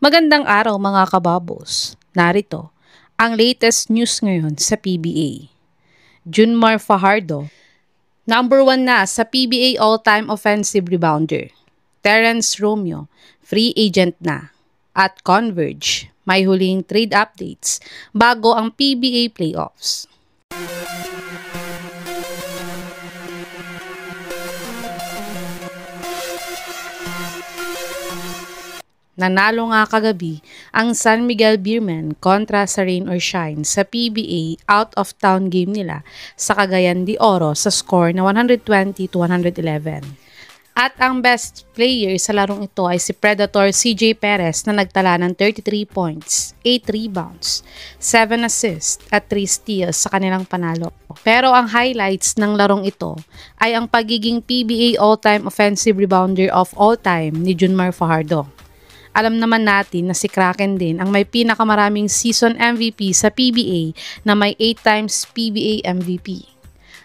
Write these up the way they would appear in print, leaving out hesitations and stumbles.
Magandang araw mga kababos. Narito ang latest news ngayon sa PBA. Junmar Fajardo, number 1 na sa PBA all-time offensive rebounder. Terrence Romeo, free agent na. At Converge, may huling trade updates bago ang PBA playoffs. Nanalo nga kagabi ang San Miguel Beermen kontra sa Rain or Shine sa PBA out-of-town game nila sa Cagayan de Oro sa score na 120-111. At ang best player sa larong ito ay si Predator CJ Perez na nagtala ng 33 points, 8 rebounds, 7 assists at 3 steals sa kanilang panalo. Pero ang highlights ng larong ito ay ang pagiging PBA all-time offensive rebounder of all time ni Junmar Fajardo. Alam naman natin na si Kraken din ang may pinakamaraming season MVP sa PBA na may 8 times PBA MVP.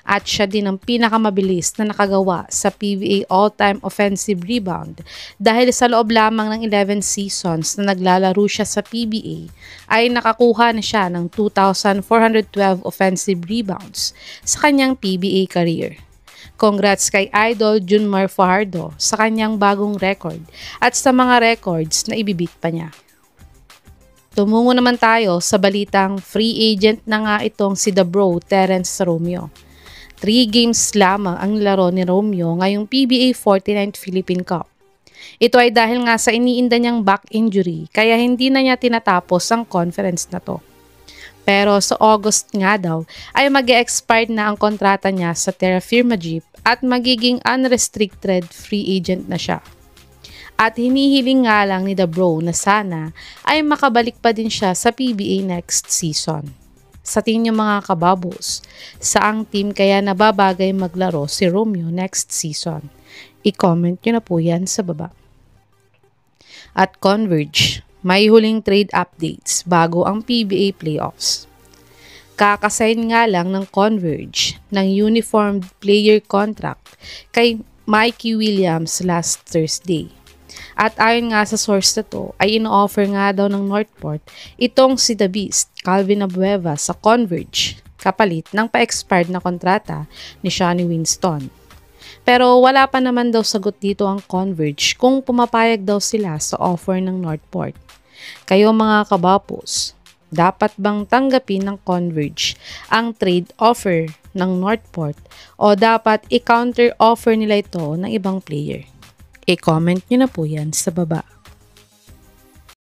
At siya din ang pinakamabilis na nakagawa sa PBA all-time offensive rebound dahil sa loob lamang ng 11 seasons na naglalaro siya sa PBA ay nakakuha na siya ng 2,412 offensive rebounds sa kanyang PBA career. Congrats kay Idol Junmar Fajardo sa kanyang bagong record at sa mga records na ibibit pa niya. Tumungo naman tayo sa balitang free agent na nga itong si The Bro Terrence Romeo. 3 games lamang ang laro ni Romeo ngayong PBA 49th Philippine Cup. Ito ay dahil nga sa iniinda niyang back injury kaya hindi na niya tinatapos ang conference na to. Pero sa August nga daw ay mag-e-expire na ang kontrata niya sa Terra Firma Jeep at magiging unrestricted free agent na siya. At hinihiling nga lang ni The Bro na sana ay makabalik pa din siya sa PBA next season. Sa tingin niyo mga kababos, saang team kaya nababagay maglaro si Romeo next season? I-comment niyo na po yan sa baba. At Converge, may huling trade updates bago ang PBA playoffs. Kakasign nga lang ng Converge ng uniformed player contract kay Mikey Williams last Thursday. At ayon nga sa source na to, ay ino-offer nga daw ng Northport itong si The Beast, Calvin Abueva sa Converge, kapalit ng pa-expired na kontrata ni Shani Winston. Pero wala pa naman daw sagot dito ang Converge kung pumapayag daw sila sa offer ng Northport. Kayo mga kabapos, dapat bang tanggapin ng Converge ang trade offer ng Northport o dapat i-counter offer nila ito ng ibang player? I-comment nyo na po yan sa baba.